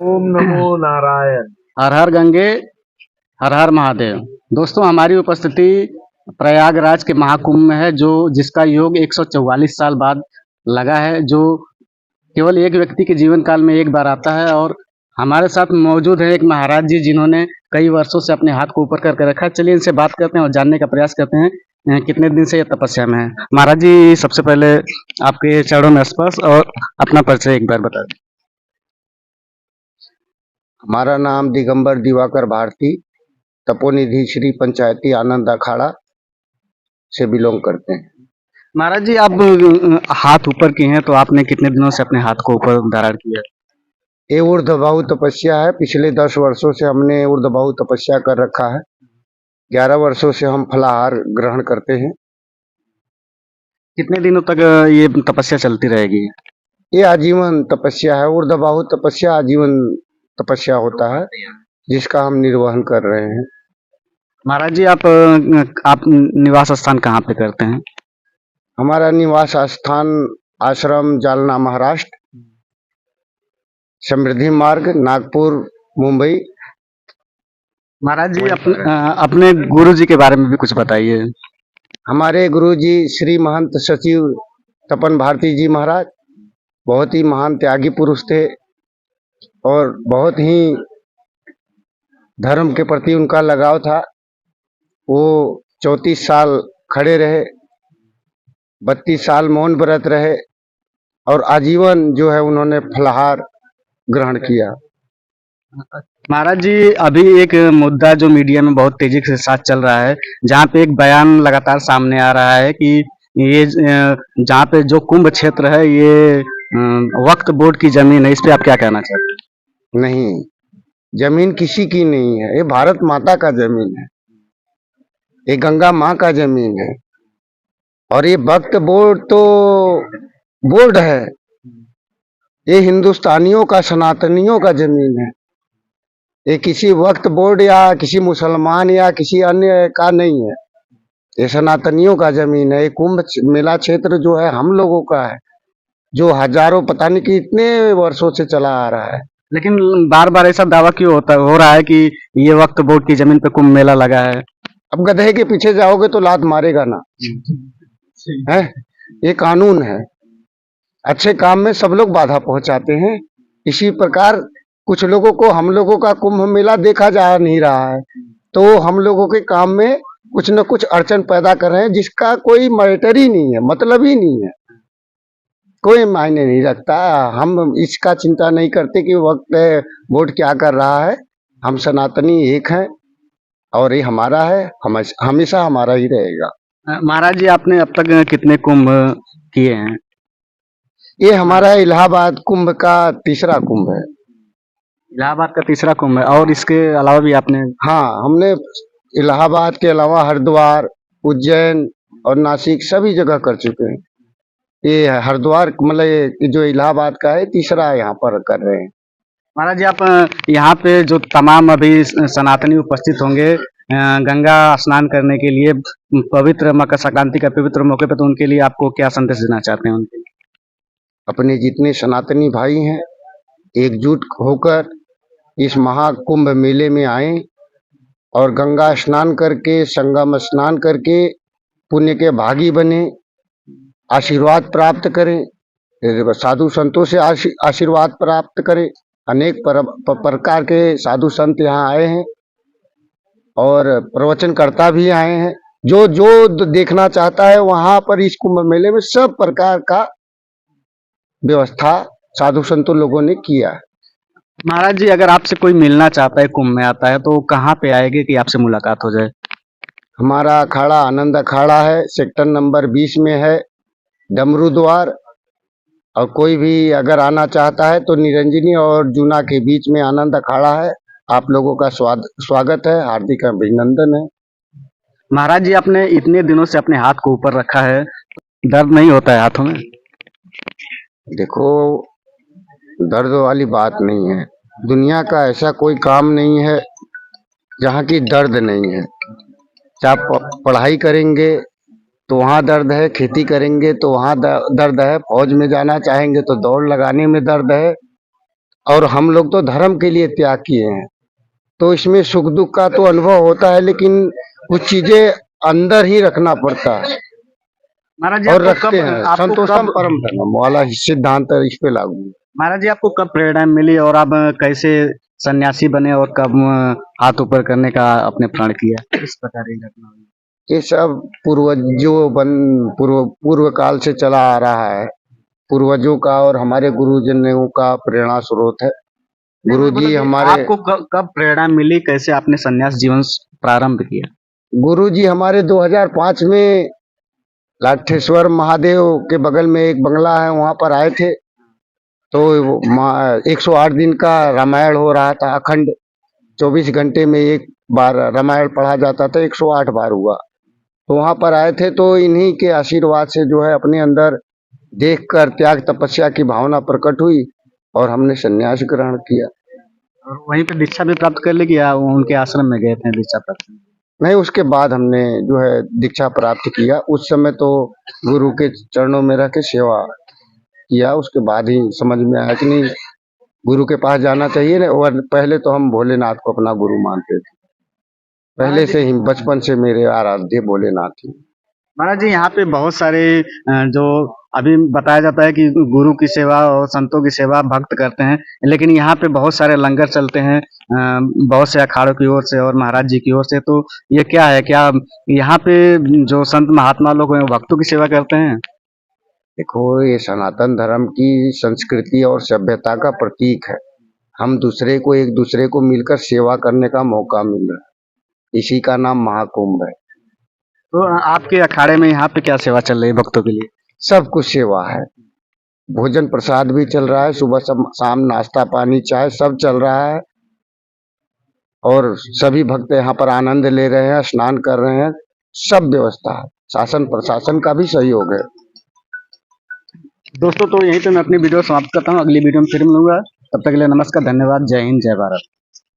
ओम नमो नारायण। हर हर गंगे, हर हर महादेव। दोस्तों, हमारी उपस्थिति प्रयागराज के महाकुंभ में है, जो जिसका योग 144 साल बाद लगा है, जो केवल एक व्यक्ति के जीवन काल में एक बार आता है। और हमारे साथ मौजूद है एक महाराज जी, जिन्होंने कई वर्षों से अपने हाथ को ऊपर करके रखा है। चलिए इनसे बात करते हैं और जानने का प्रयास करते हैं कितने दिन से ये तपस्या में है। महाराज जी, सबसे पहले आपके चरणों में स्पर्श और अपना परिचय एक बार बता दें। हमारा नाम दिगंबर दिवाकर भारती, तपोनिधि श्री पंचायती आनंद अखाड़ा से बिलोंग करते हैं। महाराज जी, आप हाथ ऊपर किए हैं, तो आपने कितने दिनों से अपने हाथ को ऊपर धारण किया है? ये ऊर्ध्वबाहु तपस्या है। पिछले 10 वर्षों से हमने ऊर्ध्वबाहु तपस्या कर रखा है। 11 वर्षों से हम फलाहार ग्रहण करते हैं। कितने दिनों तक ये तपस्या चलती रहेगी? ये आजीवन तपस्या है। ऊर्ध्वबाहु तपस्या आजीवन तपस्या होता है, जिसका हम निर्वहन कर रहे हैं। महाराज जी, आप निवास स्थान कहाँ पे करते हैं? हमारा निवास स्थान आश्रम जालना महाराष्ट्र, समृद्धि मार्ग, नागपुर, मुंबई। महाराज जी, अपने गुरु जी के बारे में भी कुछ बताइए। हमारे गुरु जी श्री महंत सचिव तपन भारती जी महाराज बहुत ही महान त्यागी पुरुष थे और बहुत ही धर्म के प्रति उनका लगाव था। वो 34 साल खड़े रहे, 32 साल मौन व्रत रहे और आजीवन जो है उन्होंने फलाहार ग्रहण किया। महाराज जी, अभी एक मुद्दा जो मीडिया में बहुत तेजी के साथ चल रहा है, जहाँ पे एक बयान लगातार सामने आ रहा है कि ये जहाँ पे जो कुंभ क्षेत्र है, ये वक्फ बोर्ड की जमीन है। इस पे आप क्या कहना चाहते हैं? नहीं, जमीन किसी की नहीं है। ये भारत माता का जमीन है, ये गंगा माँ का जमीन है। और ये वक्फ बोर्ड तो बोर्ड है, ये हिंदुस्तानियों का, सनातनियों का जमीन है। ये किसी वक्फ बोर्ड या किसी मुसलमान या किसी अन्य का नहीं है, ये सनातनियों का जमीन है। ये कुंभ मेला क्षेत्र जो है हम लोगों का है, जो हजारों पता नहीं कितने वर्षों से चला आ रहा है। लेकिन बार बार ऐसा दावा क्यों हो रहा है कि ये वक्फ बोर्ड की जमीन पे कुंभ मेला लगा है? अब गधे के पीछे जाओगे तो लात मारेगा ना, है? ये कानून है। अच्छे काम में सब लोग बाधा पहुंचाते हैं। इसी प्रकार कुछ लोगों को हम लोगों का कुंभ मेला देखा जा नहीं रहा है, तो हम लोगों के काम में कुछ न कुछ अड़चन पैदा कर रहे हैं, जिसका कोई मैटर ही नहीं है, मतलब ही नहीं है, कोई मायने नहीं रखता। हम इसका चिंता नहीं करते कि वक्त बोर्ड क्या कर रहा है। हम सनातनी एक हैं और ये हमारा है, हमेशा हमारा ही रहेगा। महाराज जी, आपने अब तक कितने कुंभ किए हैं? ये हमारा इलाहाबाद कुंभ का तीसरा कुंभ है। इलाहाबाद का तीसरा कुंभ है, और इसके अलावा भी आपने? हाँ, हमने इलाहाबाद के अलावा हरिद्वार, उज्जैन और नासिक सभी जगह कर चुके हैं। ये हरिद्वार मतलब ये जो इलाहाबाद का है, तीसरा यहाँ पर कर रहे हैं। महाराज जी, आप यहाँ पे जो तमाम अभी सनातनी उपस्थित होंगे गंगा स्नान करने के लिए, पवित्र मकर संक्रांति का पवित्र मौके पे, तो उनके लिए आपको क्या संदेश देना चाहते हैं? उनके अपने जितने सनातनी भाई हैं, एकजुट होकर इस महाकुंभ मेले में आए और गंगा स्नान करके, संगम स्नान करके पुण्य के भागी बने, आशीर्वाद प्राप्त करें, साधु संतों से आशीर्वाद प्राप्त करें। अनेक प्रकार के साधु संत यहाँ आए हैं और प्रवचनकर्ता भी आए हैं। जो जो देखना चाहता है वहां पर इस कुंभ मेले में सब प्रकार का व्यवस्था साधु संतों लोगों ने किया है। महाराज जी, अगर आपसे कोई मिलना चाहता है, कुंभ में आता है, तो कहाँ पे आएंगे कि आपसे मुलाकात हो जाए? हमारा अखाड़ा आनंद अखाड़ा है, सेक्टर नंबर 20 में है, डमरू द्वार। और कोई भी अगर आना चाहता है तो निरंजनी और जूना के बीच में आनंद अखाड़ा है। आप लोगों का स्वागत है, हार्दिक अभिनंदन है। महाराज जी, आपने इतने दिनों से अपने हाथ को ऊपर रखा है, दर्द नहीं होता है हाथों में? देखो, दर्द वाली बात नहीं है। दुनिया का ऐसा कोई काम नहीं है जहाँ की दर्द नहीं है। चाहे पढ़ाई करेंगे तो वहाँ दर्द है, खेती करेंगे तो वहाँ दर्द है, फौज में जाना चाहेंगे तो दौड़ लगाने में दर्द है, और हम लोग तो धर्म के लिए त्याग किए हैं, तो इसमें सुख दुख का तो अनुभव होता है, लेकिन कुछ चीजें अंदर ही रखना पड़ता है महाराज जी और आपको रखते कब हैं। आपको संतोषम कब परम धर्मम वाला सिद्धांत इस पे लागू है। महाराज जी आपको कब प्रेरणा मिली और आप कैसे सन्यासी बने और कब हाथ ऊपर करने का अपने प्रण किया, इस प्रकार की घटना हुई? ये सब पूर्व काल से चला आ रहा है, पूर्वजों का और हमारे गुरुजनों का प्रेरणा स्रोत है। गुरुजी हमारे आपको कब प्रेरणा मिली, कैसे आपने सन्यास जीवन प्रारंभ किया? गुरुजी हमारे 2005 में लाठेश्वर महादेव के बगल में एक बंगला है, वहां पर आए थे। तो 108 दिन का रामायण हो रहा था अखंड, 24 घंटे में एक बार रामायण पढ़ा जाता था, 108 बार हुआ। तो वहां पर आए थे, तो इन्हीं के आशीर्वाद से जो है अपने अंदर देखकर त्याग तपस्या की भावना प्रकट हुई और हमने संन्यास ग्रहण किया। और वहीं पे दीक्षा भी प्राप्त कर ली कि या उनके आश्रम में गए थे दीक्षा प्राप्त करने? नहीं, उसके बाद हमने जो है दीक्षा प्राप्त किया। उस समय तो गुरु के चरणों में रह के सेवा किया, उसके बाद ही समझ में आया कि नहीं, गुरु के पास जाना चाहिए ना। और पहले तो हम भोलेनाथ को अपना गुरु मानते थे, पहले से ही बचपन से मेरे आराध्य भोलेनाथ ही। महाराज जी यहाँ पे बहुत सारे जो अभी बताया जाता है कि गुरु की सेवा और संतों की सेवा भक्त करते हैं, लेकिन यहाँ पे बहुत सारे लंगर चलते हैं बहुत से अखाड़ों की ओर से और महाराज जी की ओर से। तो ये क्या है, क्या यहाँ पे जो संत महात्मा लोग हैं वो भक्तों की सेवा करते हैं? देखो, ये सनातन धर्म की संस्कृति और सभ्यता का प्रतीक है। हम दूसरे को एक दूसरे को मिलकर सेवा करने का मौका मिल रहा है, इसी का नाम महाकुंभ है। तो आपके अखाड़े में यहाँ पे क्या सेवा चल रही है भक्तों के लिए? सब कुछ सेवा है, भोजन प्रसाद भी चल रहा है, सुबह शाम नाश्ता पानी चाय सब चल रहा है। और सभी भक्त यहाँ पर आनंद ले रहे हैं, स्नान कर रहे हैं, सब व्यवस्था है, शासन प्रशासन का भी सहयोग है। दोस्तों तो यहीं पे मैं अपनी वीडियो समाप्त करता हूँ, अगली वीडियो में फिर मिलूंगा, तब तक के लिए नमस्कार, धन्यवाद, जय हिंद, जय भारत।